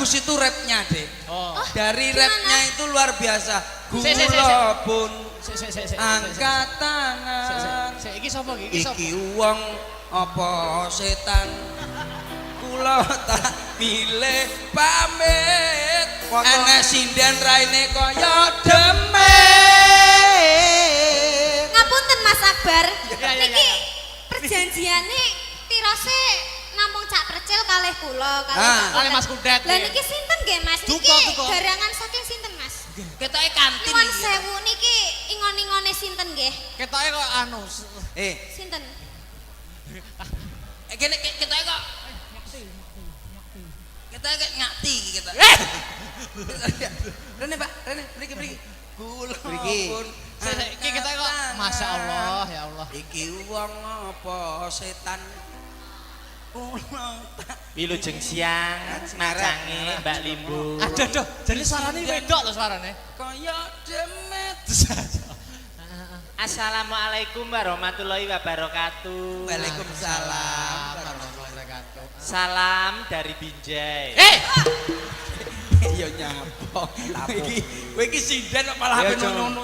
bagus itu rapnya deh. Dari rapnya itu luar biasa. Kula pun angkat tangan. Iki sapa iki? Iki wong apa setan? Kula tak pilih pamit. Ana sinden raine kaya demit. Ngapunten Mas Akbar. Niki perjanjiane tirose namung cak percil kalih kula kalih Mas Kudet. Lah niki sinten nggih Mas? Niki garangan saking sinten Mas? Ketoke kantin. Nuwun sewu niki ingon-ingone sinten nggih? Ketoke kok anu. Sinten? Kene ketoke kok ketoke ngati iki ketok. Rene Pak, Rene mriki. Kula pun Iki ketoke kok Masya Allah ya Allah. iki wong apa setan? Wilujeng siang macange Mbak Limbu. Aduh, jadi suarane wedok lho suarane. Kaya demit. Assalamualaikum warahmatullahi wabarakatuh. Waalaikumsalam. Salam dari Binjai. Ya nyapa. Kowe iki sinden kok malah ben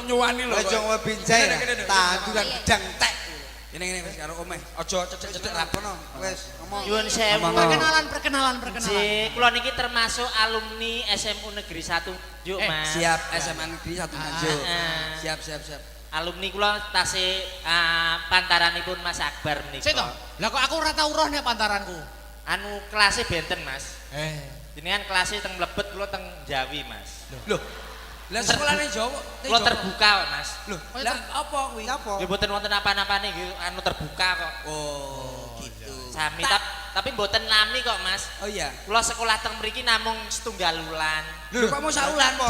nyuwani lho. Aja ngowe Binjai. Tanduran gedang tek. Ini wis karo omeh. Aja cecek rapono. Wis ngomong. Nyuwun sewu. Perkenalan. Ji, kula niki termasuk alumni SMU Negeri 1 Nganjuk, Mas. Siap SMA Negeri 1 Nganjuk. Siap. Alumni kula tasih pantaranipun Mas Akbar menika. Sik to. Lah kok aku ora tau roh nek pantaranku. Anu kelasnya benten, Mas. Ini kan kelasnya teng Mlebet, kula teng Jawi, Mas. Loh. Lah sekolahane Jawa. Kula terbuka kok, Mas. Loh, lah apa kuwi? Apa? Ya mboten wonten apa-apane nggih, anu terbuka kok. Oh, gitu. Sami tapi mboten nami kok, Mas. Oh iya. Kula sekolah teng mriki namung setunggal wulan. Lho, kok mau saulan po?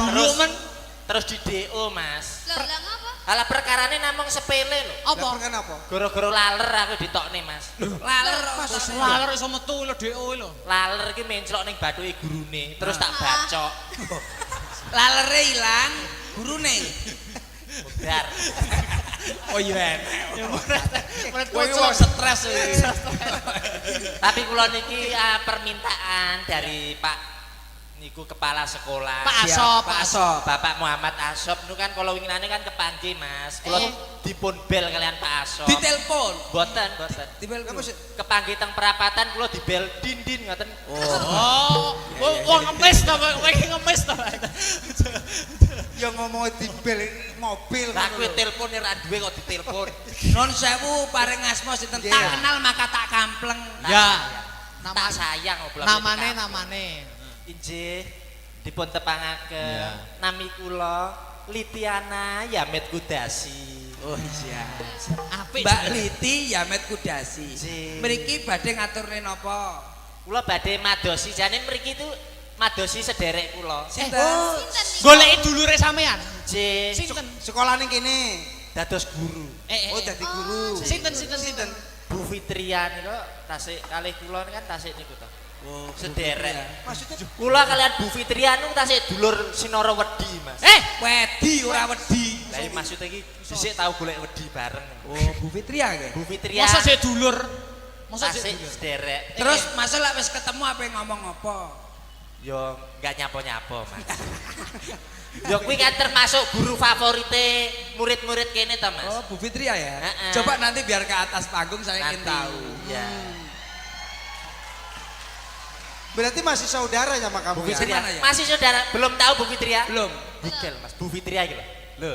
Terus di DO, Mas. Lah ngapa? Alah perkarane namung sepele lho. Apa? Kenapa? Gara-gara laler aku ditokne, Mas. Laler Mas laler iso metu lho DO lho. Laler ki menclok ning bathuke gurune, terus tak bacok. lalere ilang, gurune. Budar. Oh iya enak. Kowe Kowe wong stres iki. Tapi kula niki permintaan dari Pak niku kepala sekolah. Pak Asop. Bapak Muhammad Asop niku kan kalau winginane kan kepanggih, Mas. Kula dipun bel kalian Pak Asop. Ditelepon. Boten. Dibel Kepanggih teng perapatan kula dibel dindin ngoten. Wong ngemis to, kowe iki ngemis to. Ya ngomong di bel mobil. Lah kowe telepon ora duwe kok ditelepon. Non sewu paring asma sinten tak kenal maka tak kampleng. Ya. Tak sayang oblong. Namane. Injih dipun tepangaken nami kula Litiana Yamet Kudasi. Oh iya. Apik. Mbak Liti Yamet Kudasi. Nggih. Mriki badhe ngaturne napa? Kula badhe madosi jane mriki itu madosi sederek kula. Sinten? Goleki dulure sampean. Nggih. Sinten? Sekolah ning kene. Dados guru. Oh dadi guru. Sinten? Bu Fitria niku tasik kalih kula kan tasik niku to. Oh, Sederek. Maksudnya Kula kalian Bu Fitria niku tasik dulur Sinara Wedi, Mas. wedi ora wedi. Lah iki maksud iki dhisik tau golek wedi bareng. Oh, Bu Fitria nggih. Bu Fitria. Masa sik dulur? Masa tasik sik dulur? sederek. Terus masalah wis ketemu apa ngomong apa? Yo enggak nyapo-nyapo, Mas. Yo kuwi kan termasuk guru favorite murid-murid kene to, Mas. Oh, Bu Fitria ya. Heeh. Coba nanti biar ke atas panggung saya ingin Nanti, tahu. Ya. berarti masih saudara sama kamu Bu ya? Fitria. Mana ya? Masih saudara, belum tahu Bu Fitria? Belum. Bigel, Mas. Bu Fitria iki lho. Lho.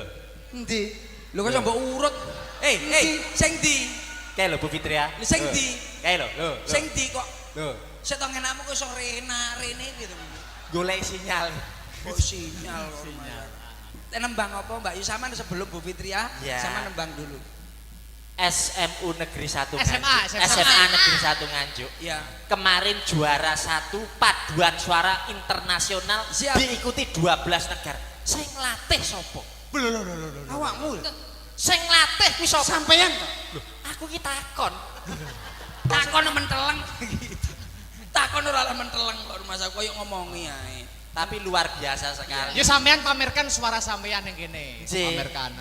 Endi? Lho kok mbok urut. Sing di. Kae lho Bu Fitria. Sing di. Kae lho. Lho. Sing di kok. Lho. Setok enakmu kok iso rene gitu. Golek sinyal. Kok sinyal. Nembang apa Mbak Yu sama sebelum Bu Fitria Ya. sama nembang dulu. SMU Negeri 1 SMA. SMA Negeri 1 Nganjuk. Ya. Kemarin juara 1 paduan suara internasional Siap. diikuti 12 negara. Sing latih sapa? Awakmu. Sing latih kuwi sapa? Sampeyan kok. Aku ki takon. Takon menteleng. Takon ora menteleng kok masa koyo ngomongi ae. Tapi luar biasa sekali. Ya sampean pamerkan suara sampean yang kene. Ji. Pamerkan.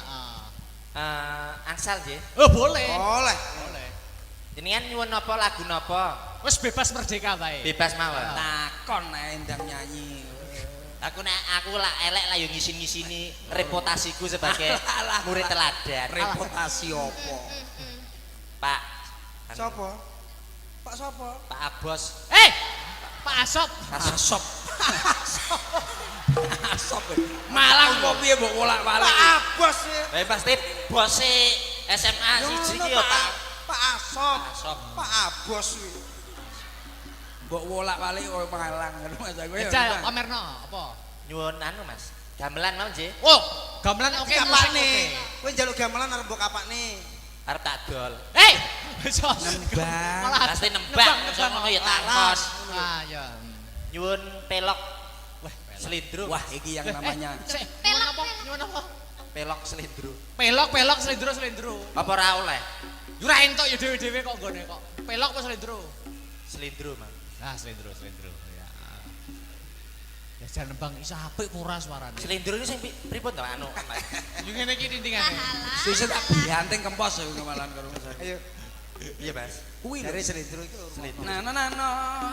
Angsal nggih. Oh boleh. Boleh. Boleh. Jenengan nyuwun napa lagu napa? Wis bebas merdeka bae. Bebas mawon. Tak lakon ae ndang nyanyi. Aku lah elek lah yo ngisin-ngisini reputasiku sebagai Alah, murid teladan. Reputasi opo? Pak Sopo? Pak sopo? Pak Abos. Pak Asop. Asop. Asop. Malang kok piye mbok wolak-walik. Pak Abos ya. Pasti bose SMA siji ki yo Pak. Pak Asop. Asop. Pak Abos kuwi. Mbok wolak-walik koyo Malang ngono Mas aku ya. Jajal pamerno apa? Nyuwun anu Mas. Gamelan mau nggih. Oh, gamelan oke musik Kapakne. oke. Kowe njaluk gamelan arep mbok kapakne. Arep tak dol. Sos. Nembang. Malah Pasti nembang iso ngono ya takon. Ah, ya. Nyuwun pelok. Wah, selindro. Wah, iki yang namanya Sik, nyuwun apa? Nyuwun apa? Pelok selindro. Pelok, selindro. Apa ora oleh? Ora entuk ya dhewe-dhewe kok nggone kok. Pelok apa selindro? Selindro, Mang. Ah, selindro. Ya. Ya jan nembang iso apik ora suarane. Selindro ini sing pripun to anu? Yo ngene iki tintingane. sisa tak bianting kempos aku kemalan karo Mas. Ayo. Iya, Mas. Kuwi Dari selindro itu. Selindro. nah.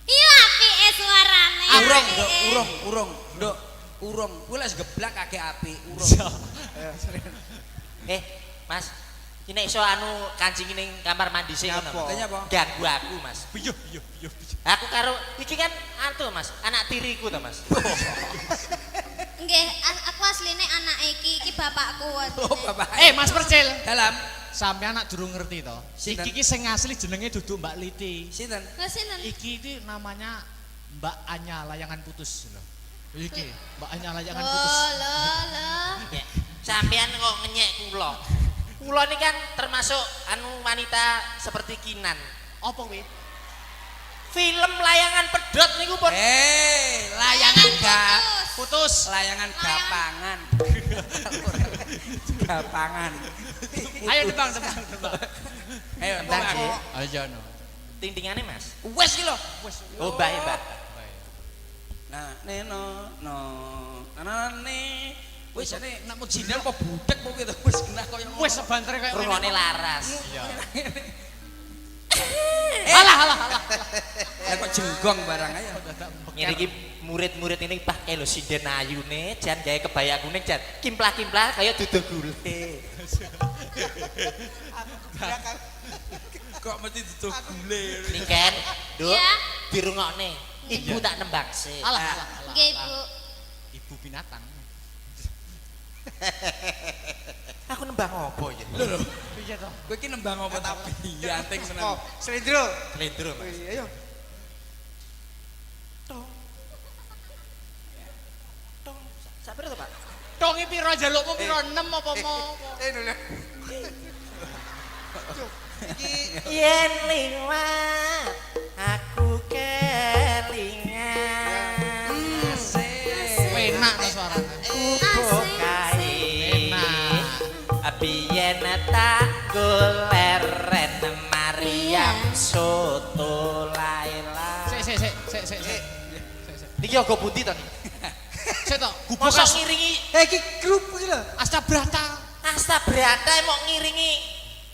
Iya apike suarane. Urung. Kuwi lek geblak kagek apik, urung. Mas. Iki nek iso anu kancing ning kamar mandi sing ngono. Apa? Katanya apa? Ganggu aku, Mas. Iya. Aku karo iki kan antu, Mas. Anak tiriku to, Mas. Nggih, aku asline anak iki bapakku. Oh, Bapak. Mas Percil. Dalam Sampeyan nak durung ngerti to. Sinten? Iki sing asli jenenge dudu Mbak Liti. sinten? Lah sinten? Iki iki namanya Mbak Anya layangan putus lho. Iki Mbak Anya layangan Oh, putus. lho. Ya, sampean kok ngenyek kula. Kula ini kan termasuk anu wanita seperti Kinan. Apa kuwi? Film Layangan Pedot niku pun Layangan gak Putus. layangan gapangan. Gapangan. Ayo tebang. Ayo Tentang tembang. nggih. Ayo no. Ting-tingane, Mas. Wes ki lho. Oh, Mbak, ya, Mbak. Nah, neno no. Anane wis ane nak mujinan apa budek kok gitu wis kena koyo ngono. Wes sebantere kaya Rungone laras. Iya. Alah. Lah kok jenggong barang ayo. Ngene iki murid-murid ini pakai lho sinden ayune jan gawe kebaya kuning jan kimplah-kimplah kaya duduk gule. Kok mesti duduk gule. Niken, Nduk, Ya. dirungokne. Ibu tak nembang sih. Alah. Nggih, Bu. Ibu binatang. Aku nembang apa ya? Lho, Piye to? kowe iki nembang apa tapi yanting Oh, seneng. selindro. Selindro, Mas. Wih, ayo. Sabar to, Pak? Tongi piro jalukmu piro 6 apa mau? Dulu. Yen liwat aku kelingan. Penak to suarane. Kupu kae. Biyen tak goleren Mariam soto Laila. Sik. Niki yoga pundi to niki? Sik to, gubuk Mosok as ngiringi Iki grup iki lho. Astabrata. Asta Brata mau ngiringi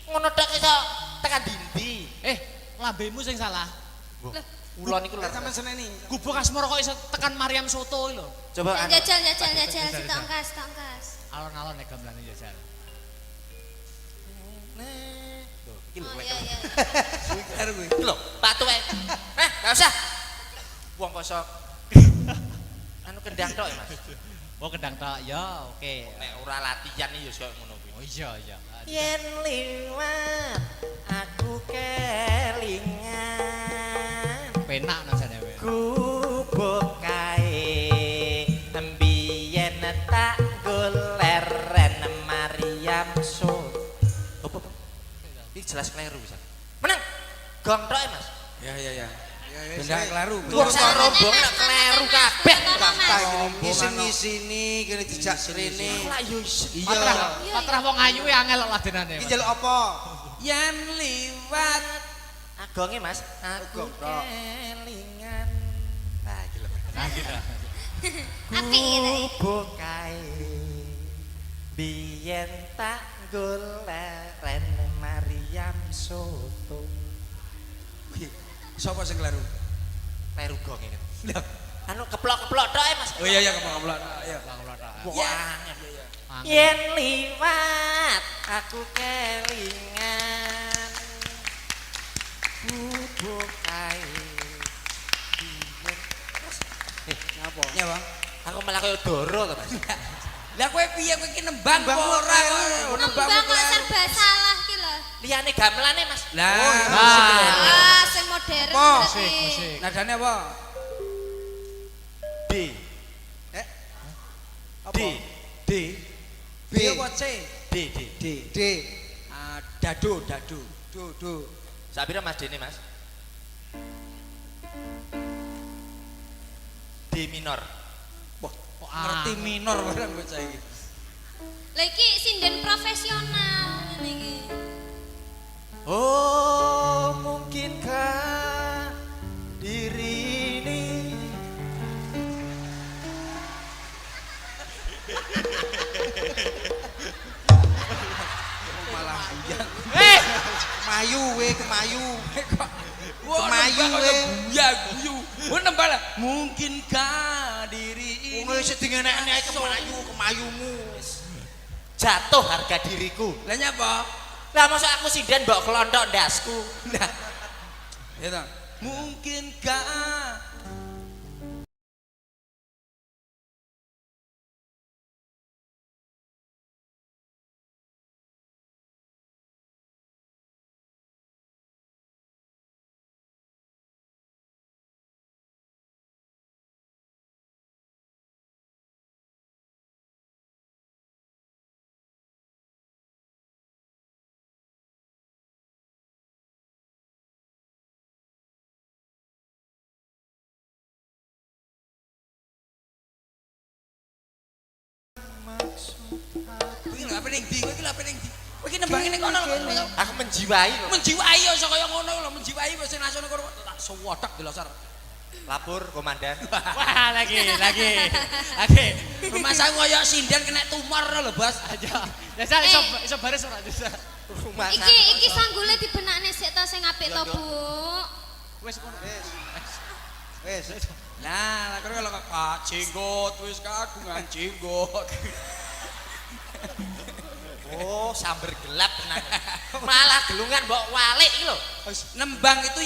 ngono tok iso tekan dindi. Lambemu sing salah. Kula niku lho. Kan sampean seneni. Gubuk Asmara kok iso tekan Mariam Soto lho. Coba anu. Jajal setongkas. Alon-alon nek gamelane jajal. Iki lho. Oh iya. Karo kowe. Iki lho, Pak Tuwek. Enggak usah. Wong kosok. Anu kendang tok, Mas. Oh kendang tok. Ya, oke. Nek ora latihan iki ya koyo ngono kuwi. Oh iya. Yen liwat aku kelingan. Penak nasane kowe. Gubuk kae mbiyen tak goleren Mariam Soto. Apa? Iki jelas kleru bisa. Menang. Gong tok Mas. Ya. Benda kelaru. Wong sak rombong nek kleru kabeh. Ngisi-ngisini kene dijak rene. Lah yo isin. Patrah wong ayu angel kok ladenane. Iki njaluk apa? Yen liwat Agonge Mas, aku Agong tok. kelingan. Nah, iki lho. Apik gitu. Gubuk kae biyen tak goleren Mariam Soto. sapa sing kelaru? kleru gong iki. Anu keplok-keplok tok Mas. Oh iya keplok-keplok. Iya. Wah. Yen liwat aku kelingan bubuk kae. Ngapa? Ya, Bang. Aku malah koyo doro to, Mas. Lah kowe piye kowe iki nembang Nembang apa ora kok, kok? Nembang kok serba salah ki lho. Liyane gamelane, Mas. Lah, Ah, sing modern Apa? berarti. Musik. nadane apa? D. Apa? D. D. B. B apa C? D. D. D. D. Dado. Do. Sapira Mas Dene, Mas? D minor. Wah, kok ngerti minor barang kowe saiki. Lah iki sinden profesional ngene iki. Oh, mungkinkah diri ini Malah buyang. Eh, Kemayu we, kemayu. Wah, Kemayu, nembang we. kaya guyu. Wah, nembang lah. Mungkinkah diri Wong ini wis dingenek-enek kemayumu. jatuh harga diriku? Lah nyapa? Lah mosok aku sinden mbok kelonthok ndasku. Nah. Ya toh. Mungkinkah kowe iki lho apa ning ndi? Kowe iki lho apa ning ndi? Kowe iki nembang ning kono lho. Aku menjiwai lho. Menjiwai ya kaya ngono lho, menjiwai wis sing nasono kono tak sewodak delosar. Lapor komandan. wah lagi. Rumah saya koyo sinden kena tumor lho, Bos. Aja. Desa iso baris ora desa. Rumah Iki sanggule dibenakne sik ta sing apik to, Bu. Wis ngono. Wes. Lah, kowe lho kok jenggot wis kagungan jenggot. Oh, samber gelap tenan. Malah gelungan mbok walik iki lho. Nembang itu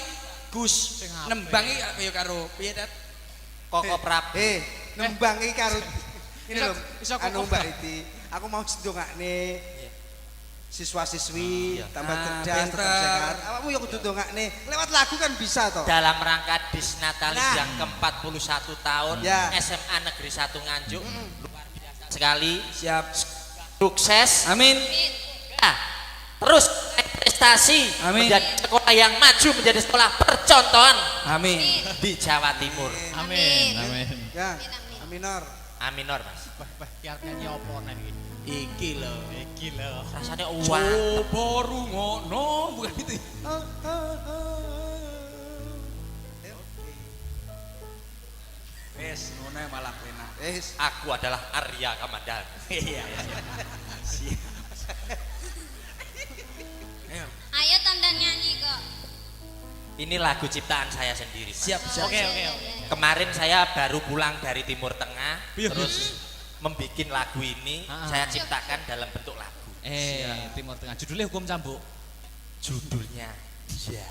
Gus. Sing apik. Nembang iki kaya karo piye, Tet? Koko Prab. Nembang iki karo ini lho. Iso kok Anu Mbak Iti, aku mau ndongakne siswa-siswi Iya. tambah Ah, cerdas, pinter. tetap sehat. Awakmu yo kudu ndongakne. Lewat lagu kan bisa toh. Dalam rangka Disnatalis Nah. yang ke-41 tahun Ya. SMA Negeri 1 Nganjuk. Luar biasa sekali. Siap. Sukses. Amin. Ya, terus naik prestasi Amin. menjadi sekolah yang maju, menjadi sekolah percontohan Amin. di Jawa Timur. Amin. Ya, minor. Aminor, Mas. Wah, kiar nyanyi apa nek iki? Iki lho. Iki lho. Rasanya uang. Coba rungono bukan itu. Wes, ngono ae malah enak. Wes. Aku adalah Arya Kamandanu. Iya. Siap. Ayo. Ayo tanda nyanyi kok. Ini lagu ciptaan saya sendiri, Mas. Siap, siap. Oke. Kemarin saya baru pulang dari Timur Tengah, Iya. terus membuat lagu ini Ah. saya ciptakan dalam bentuk lagu. Timur Tengah. Judulnya Hukum Cambuk. Judulnya ya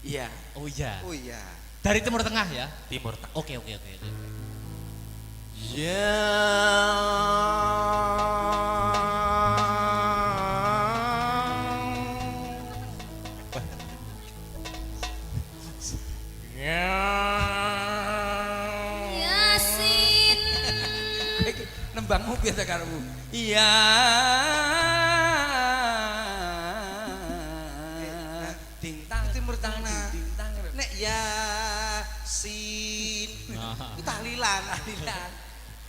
Iya. Oh iya. Oh iya. Dari Timur Tengah ya. Timur Tengah. Oke. Ya. Yasin. Nembangmu piye ta karemu? Iya. Dingtang Timur Tengah. Dingtang. Nek Yasin. Nah. Itu tahlilan.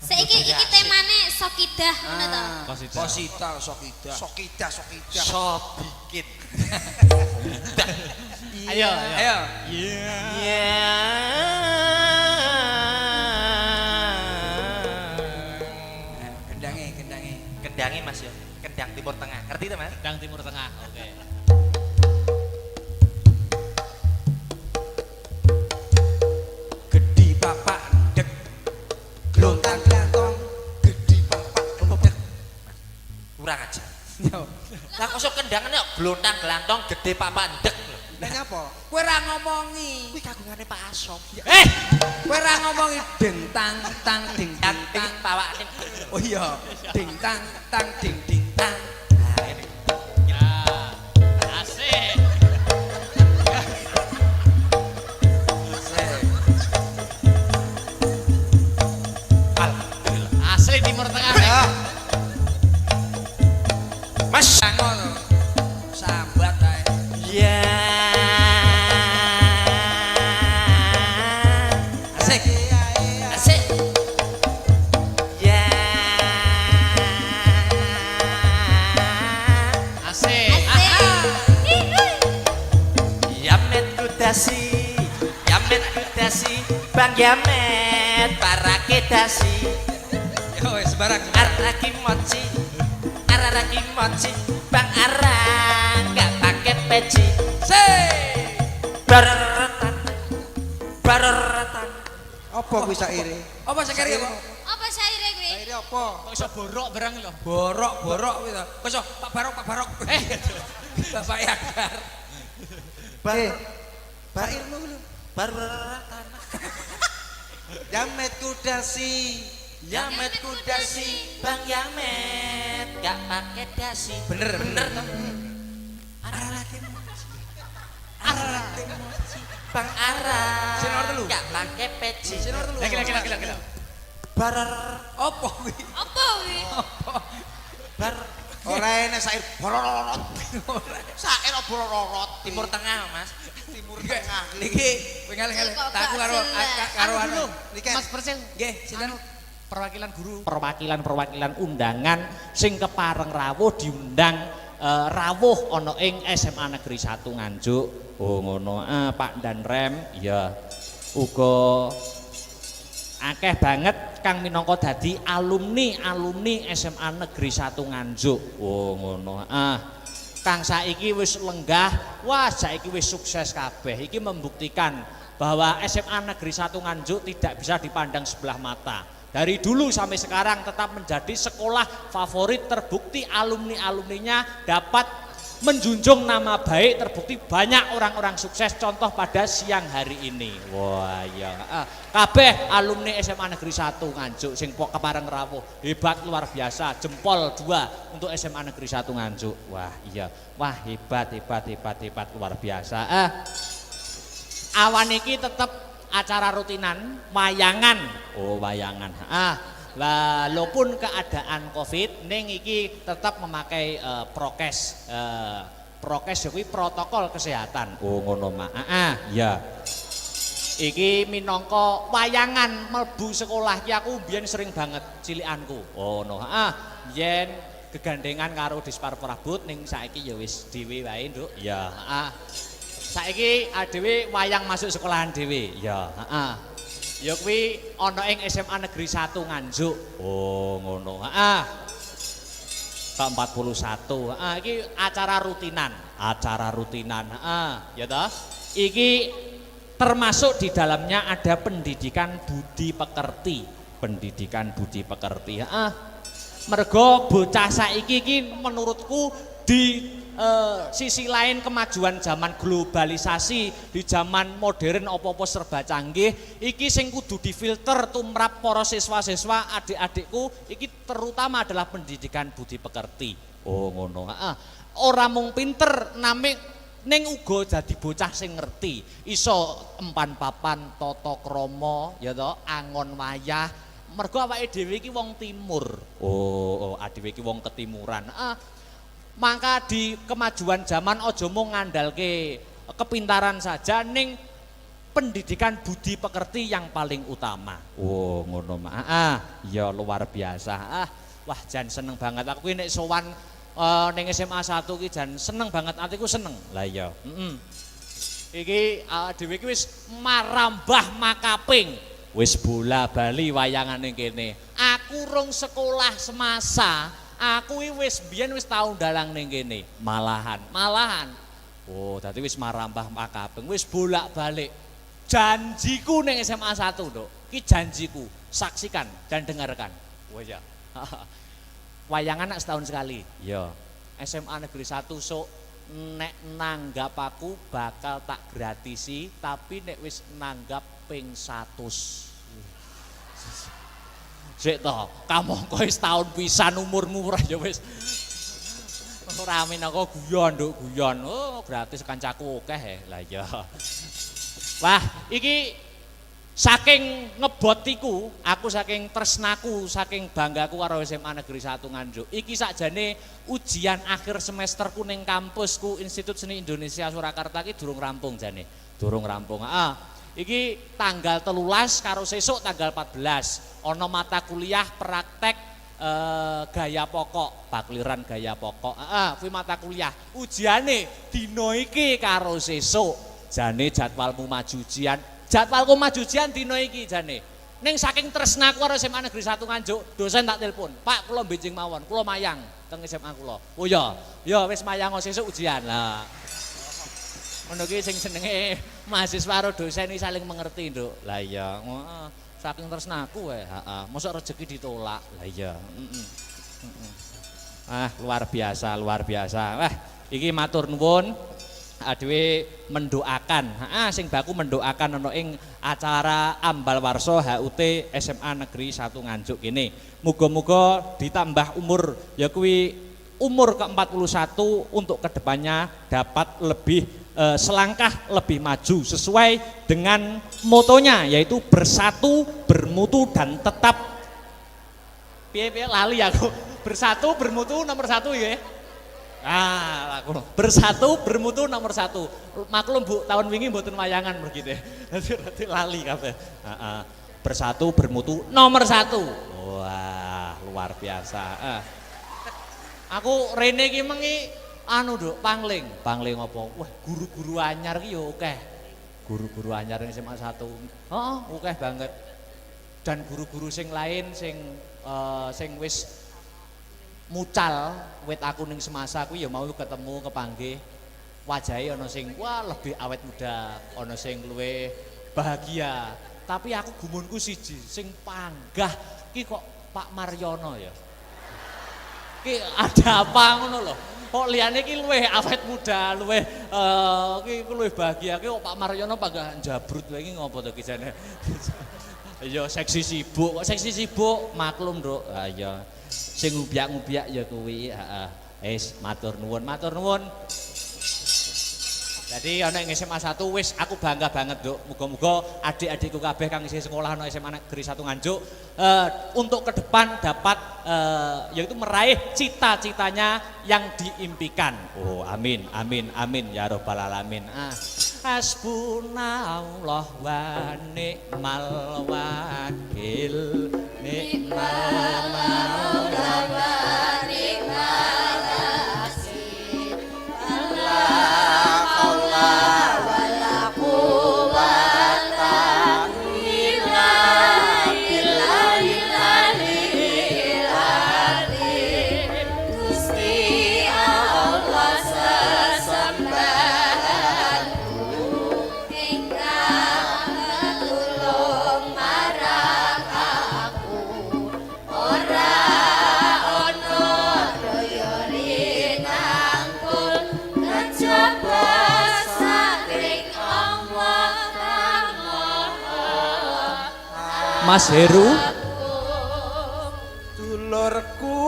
Saiki iki temane Sokidah ngono to. Posita Sokida. Sokidah. So bikin. Ayo. Ayo. Ya. Kendange. Kendangi Mas ya. Kendang Timur Tengah. Ngerti itu Mas? Sedang Timur Tengah. Oke. kurang ajar. Yo. Lah kok sok kendangan kok glontang glantong gede papak ndek. Lah nyapa? Kowe ra ngomongi. Kuwi kagungane Pak Asom. Kowe ra ngomongi ding tang tang ding Yang ding iki tang. pawakane. Oh iya, ding tang tang ding ding tang. Nah, ini. Ya. Asik. Alhamdulillah. Asli Timur Tengah. Ya, Mas. Ngono. Sambat ae. Ya. Asik. Asik. Ya. Asik. Yamet kudasi, Yamet kudasi, Bang Yamet para kedasi, Yo wis barang. Araki moci, Araki moci, Bang Arang nggak pakai peci, Sik. bararatan, bararatan. apa kuwi saire? Apa sekali apa? Apa saire kuwi? Saire apa? Kok iso borok barang lho. Borok kuwi to. Kok iso Pak Barok. Bapak Yakar. Sairmu lho. Bararatan. Jamet kudasi. Yamet kudasi, Bang Yamet nggak pakai dasi. Bener. Araki moci, Araki moci, Bang Arang Sinor telu. nggak pakai peci. Sinor telu. Lagi. Barar, Apa kuwi? Apa kuwi? bar. Ora enek sair bororot. Sair bororot Timur Tengah, Mas. Timur Tengah. Niki kowe ngalih-ngalih Kok tak aku gak karo jelas. karo Anu dulu. Niki. Mas Persil. Nggih, sinten? Perwakilan guru. perwakilan undangan sing kepareng rawuh diundang rawuh ana ing SMA Negeri 1 Nganjuk. Oh ngono. Pak dan Rem ya uga akeh banget kang minangka dadi alumni SMA Negeri 1 Nganjuk. Oh ngono. Kang saiki wis lenggah, wah saiki wis sukses kabeh. Iki membuktikan bahwa SMA Negeri 1 Nganjuk tidak bisa dipandang sebelah mata. Dari dulu sampai sekarang tetap menjadi sekolah favorit, terbukti alumni-alumninya dapat menjunjung nama baik, terbukti banyak orang-orang sukses, contoh pada siang hari ini. Wah ya, kabeh alumni SMA Negeri 1 Nganjuk sing kepareng rawuh, hebat luar biasa, jempol 2 untuk SMA Negeri 1 Nganjuk. Wah iya, wah hebat luar biasa. Awan iki tetep acara rutinan wayangan. Oh wayangan. Walaupun keadaan Covid ning iki tetap memakai prokes. Prokes kuwi protokol kesehatan. Oh ngono mak. Ya. Iki minangka wayangan mlebu sekolah ki aku biyen sering banget cilikanku. Oh no. Yen gegandengan karo Dispar Prabot ning saiki ya wis dhewe wae, Nduk. Ya, saiki dhewe wayang masuk sekolahan dhewe. Ya, ya kuwi ana ing SMA Negeri 1 Nganjuk. Oh, ngono. Ke-41. Iki acara rutinan. Ya toh. Iki termasuk di dalamnya ada pendidikan budi pekerti. Mergo bocah saiki iki menurutku di sisi lain kemajuan zaman globalisasi, di zaman modern apa-apa serba canggih, iki sing kudu difilter tumrap para siswa-siswa adik-adikku iki terutama adalah pendidikan budi pekerti. Oh ngono. Ora mung pinter name ning uga dadi bocah sing ngerti, iso empan papan tata krama ya to, angon wayah. Mergo awake dhewe iki wong timur. Oh, dhewe iki wong ketimuran. Maka di kemajuan zaman aja mung ngandalke kepintaran saja, ning pendidikan budi pekerti yang paling utama. Oh, ngono mak. Ya luar biasa. Wah, jan seneng banget aku nek sowan ning SMA 1 ki jan seneng banget, atiku seneng. Lah iya. Iki dhewe iki wis marambah makaping. Wis bola bali wayangan ning kene. Aku rung sekolah semasa. Aku wis biyen wis tau dalang ning kene, malahan. Oh, dadi wis marambah makaping, wis bolak-balik. Janjiku ning SMA 1, Nduk. Ki janjiku, saksikan dan dengarkan. Oh ya. Wayangan nak setahun sekali. Iya. SMA Negeri 1 sok nek nanggap aku bakal tak gratisi, tapi nek wis nanggap ping 100. Sik to, kamu kowe setahun pisan umurmu ora ya wis. Ora amin aku guyon, Nduk, guyon. Oh, gratis kancaku akeh. Lah iya. Wah, iki saking ngebotiku, aku saking tresnaku, saking banggaku karo SMA Negeri 1 Nganjuk. Iki sakjane ujian akhir semesterku ning kampusku Institut Seni Indonesia Surakarta iki durung rampung jane. Durung rampung. Iki tanggal 13 karo sesuk tanggal 14. Ana mata kuliah praktek gaya pokok, bakliran gaya pokok. Kuwi mata kuliah. Ujiane dina iki karo sesuk. Jane jadwalmu maju ujian. Jadwalku maju ujian dina iki jane. Ning saking tresnaku karo SMA Negeri 1 Nganjuk, dosen tak telepon, "Pak, kula benjing mawon, kula mayang teng SMA kula." "Oh ya, ya wis mayang sesuk ujian." Lah. Ngono ki sing jenenge mahasiswa karo dosen iki saling mengerti, Nduk. Lah iya, saking tresnaku wae, heeh. Mosok rezeki ditolak. Lah iya, luar biasa, luar biasa. Wah, iki matur nuwun. Adewe mendoakan, sing baku mendoakan ana ing acara ambal warsa HUT SMA Negeri 1 Nganjuk kene. Muga-muga ditambah umur ya kuwi umur ke-41 untuk kedepannya dapat lebih selangkah lebih maju sesuai dengan motonya yaitu bersatu, bermutu dan tetap piye-piye lali aku. Bersatu, bermutu nomor 1 ya. Bersatu bermutu nomor 1. Maklum Bu, tahun wingi mboten wayangan begitu ya. Nanti lali kabeh. Bersatu bermutu nomor 1. Wah, luar biasa. Aku rene iki mengi Nduk, pangling. Pangling apa? Wah, guru-guru anyar ki yo akeh. Guru-guru anyar ning SMA 1. Heeh, akeh banget. Dan guru-guru sing lain sing wis mucal wit aku ning semasa aku ya mau ketemu kepanggih wajahe ana sing wah lebih awet muda, ana sing luwih bahagia. Tapi aku gumunku siji, sing panggah ki kok Pak Maryono ya. Ki ada apa ngono lho. Kok liyane ki luwih awet muda, luwih ki luwih bahagia ki kok Pak Maryono panggah jabrut wae iki ngopo to ki jane. Ya seksi sibuk, kok seksi sibuk maklum, Nduk. Ha iya. Sing ngubiak-ngubiak ya kuwi, heeh. Wis matur nuwun, matur nuwun. Jadi ana ing SMA 1 wis aku bangga banget, Nduk. Muga-muga adik-adikku kabeh kang isih sekolah ana SMA Negeri 1 Nganjuk untuk ke depan dapat yaitu meraih cita-citanya yang diimpikan. Oh, amin, amin, amin ya rabbal alamin. Hasbunallah wa ni'mal wakil, ni'mal maula wa ni'mal nasir. Mas Heru, dulurku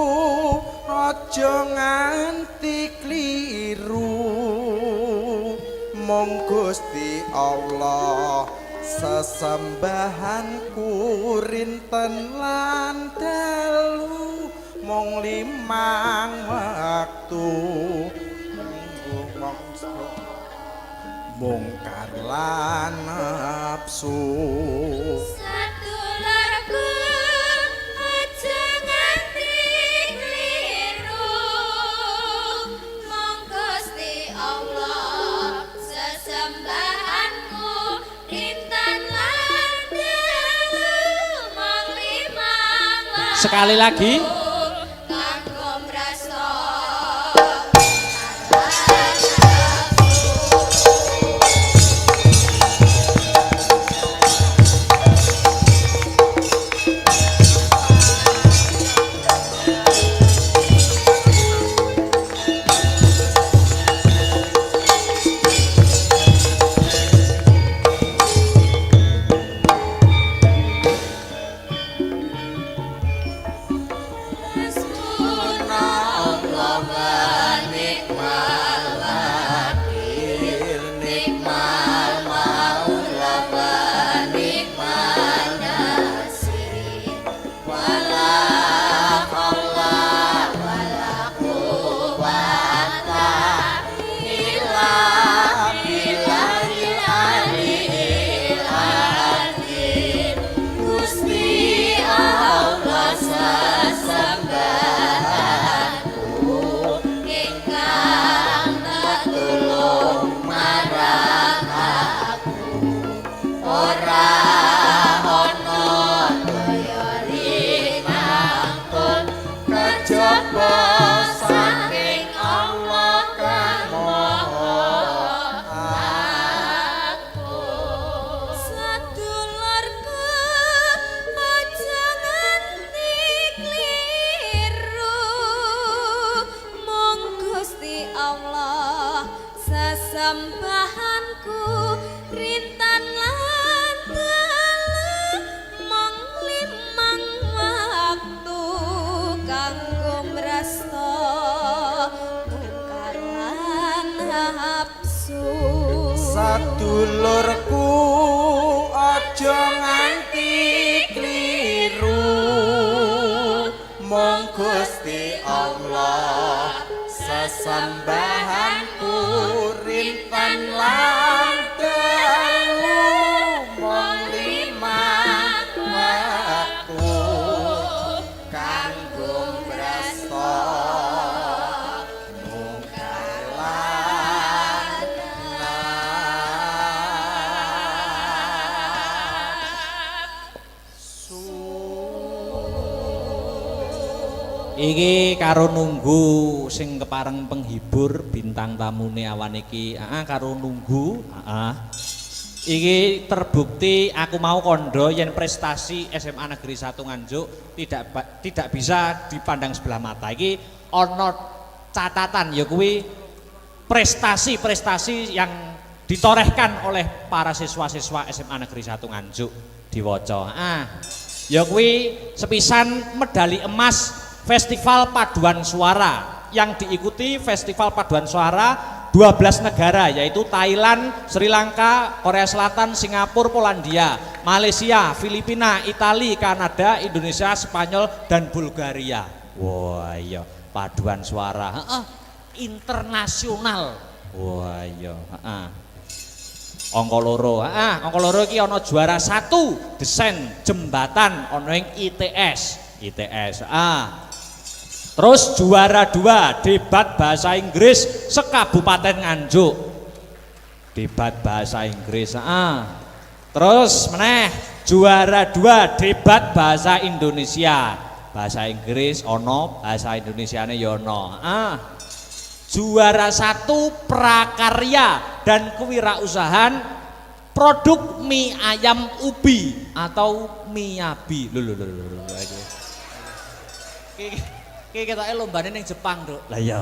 aja nganti kliru, mong Gusti Allah sesembahanku rinten lan dalu, mong 5 waktu minggu mungkar lan nafsu. Sekali lagi. saking Allah kang sedulurku aja nganti kliru mung Gusti Allah sesembahanku rintan lan dalu mung limang waktu kanggo mrasta tukar lan nafsu Sadulurku aja nganti kliru mung Gusti Allah sesembahanku rintan lan dalu mung limang waktu kanggo mrasta nungkar lan Iki karo nunggu sing kepareng penghibur bintang tamune awan iki. Karo nunggu, Iki terbukti aku mau kondo yen prestasi SMA Negeri 1 Nganjuk tidak bisa dipandang sebelah mata. Iki ana catatan ya kuwi prestasi-prestasi yang ditorehkan oleh para siswa-siswa SMA Negeri 1 Nganjuk diwaca. Ya kuwi sepisan medali emas Festival Paduan Suara yang diikuti Festival Paduan Suara 12 negara yaitu Thailand, Sri Lanka, Korea Selatan, Singapura, Polandia, Malaysia, Filipina, Italia, Kanada, Indonesia, Spanyol dan Bulgaria. Wah iya paduan suara internasional. Wah iya angka loro. Angka loro iki ana juara 1 desain jembatan ana ing ITS. Terus juara 2 debat bahasa Inggris sekabupaten Nganjuk. Debat bahasa Inggris. Terus meneh juara 2 debat bahasa Indonesia. Bahasa Inggris ono, bahasa Indonesiane ya ono. Juara 1 prakarya dan kewirausahaan produk mie ayam ubi atau miyabi. Kita lombane ning Jepang, Duk. Lah iya.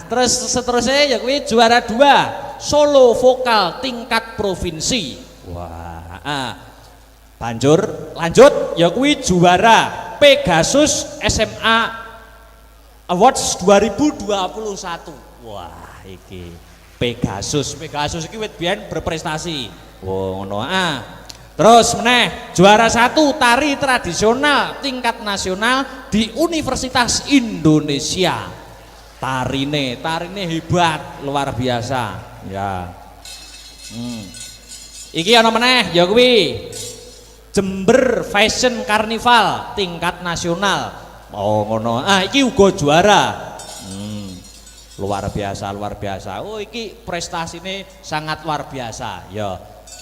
Terus seterusnya ya kuwi juara 2 solo vokal tingkat provinsi. Wah. Lanjut ya kuwi juara Pegasus SMA Awards 2021. Wah, iki Pegasus iki wit biyen berprestasi. Ngono. Terus meneh juara 1 tari tradisional tingkat nasional di Universitas Indonesia. Tarine hebat, luar biasa. Ya. Iki ana meneh ya kuwi Jember Fashion Carnival tingkat nasional. Ngono. Iki uga juara. Luar biasa. Oh iki prestasine sangat luar biasa. Ya.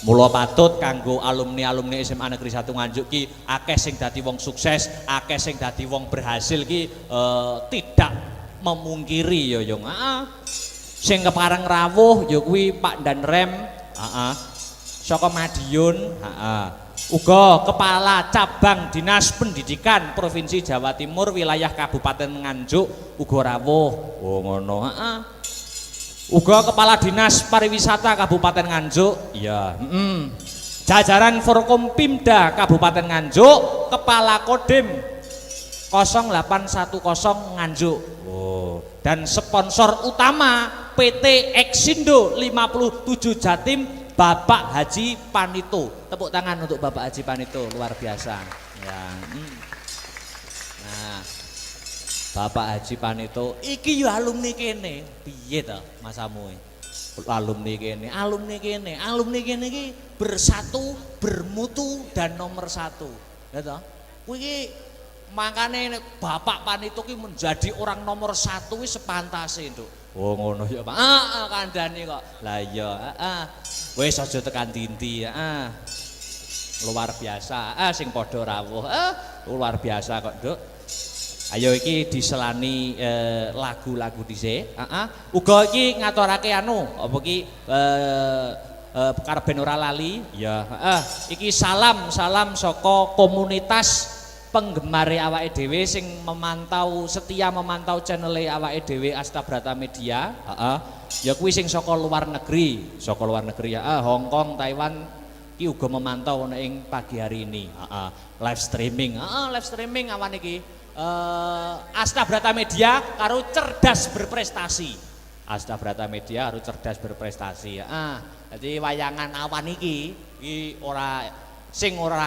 Mula patut kanggo alumni SMA Negeri 1 Nganjuk ki akeh sing dadi wong sukses, akeh sing dadi wong berhasil ki tidak memungkiri ya Yung. Sing kepareng rawuh ya kuwi Pak Danrem, saka Madiun, uga Kepala Cabang Dinas Pendidikan Provinsi Jawa Timur wilayah Kabupaten Nganjuk uga rawuh. Ngono. Uga Kepala Dinas Pariwisata Kabupaten Nganjuk, iya. Jajaran Forkompimda Kabupaten Nganjuk, Kepala Kodim 0810 Nganjuk. Dan sponsor utama PT Exindo 57 Jatim, Bapak Haji Panito. Tepuk tangan untuk Bapak Haji Panito, luar biasa. Ya. Nah, Bapak Haji Panito, iki yo alumni kene, piye to masamu? Alumni kene iki bersatu, bermutu dan nomor 1. Ya toh? Kuwi iki makane Bapak Panito ki menjadi orang nomor 1 wis sepantase, Nduk. Oh ngono ya, Pak. Kandhane kok. Lah iya, wis aja tekan dinti, luar biasa. Sing padha rawuh, luar biasa kok, Nduk. Ayo iki diselani lagu-lagu dhisik. Heeh. Uga iki ngaturake anu apa iki karben ora lali. Ya, heeh. Iki salam saka komunitas penggemare awake dhewe sing setia memantau channel awake dhewe Astabrata Media. Heeh. Ya kuwi sing saka luar negeri ya. Hong Kong, Taiwan ki uga memantau ing pagi hari ini. Live streaming awan iki. Astabrata Media karo cerdas berprestasi. Astabrata Media karo cerdas berprestasi. Jadi wayangan awan iki ora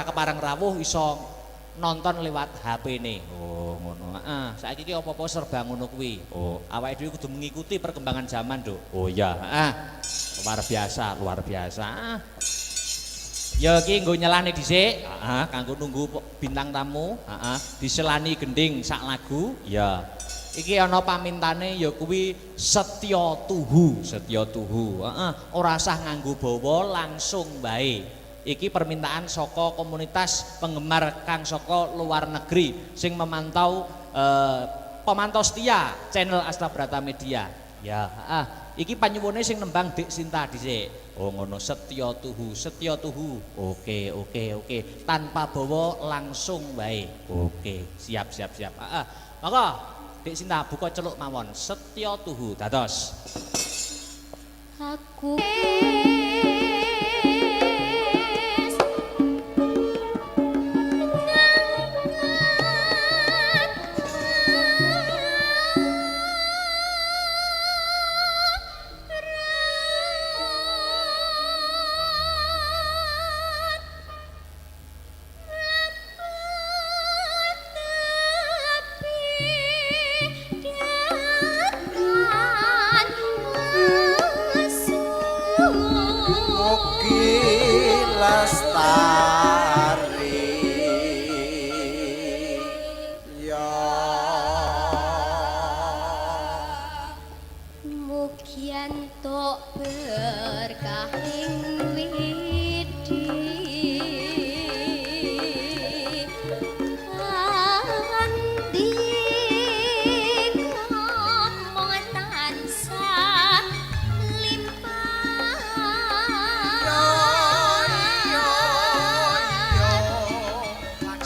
kepareng rawuh iso nonton lewat HP-ne. Oh, ngono. Saiki iki apa-apa serba ngono kuwi. Oh, awake dhewe kudu mengikuti perkembangan zaman, Nduk. Oh iya, luar biasa. Ya iki nggo nyelane dhisik, kanggo nunggu bintang tamu, diselani gending sak lagu. Ya. Iki ana pamintane ya kuwi setya tuhu. Ora usah nganggo bawa, langsung bae. Iki permintaan saka komunitas penggemar kang saka luar negeri sing memantau pemantau setia channel Astabrata Media. Ya, iki panyuwune sing nembang Dik Sinta dhisik. Oh ngono, setya tuhu. Oke. Tanpa bawa langsung bae. Oke, siap. Maka Dik Sinta buka celuk mawon. Setya tuhu dados. Aku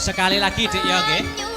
Sekali lagi Dik ya nggih.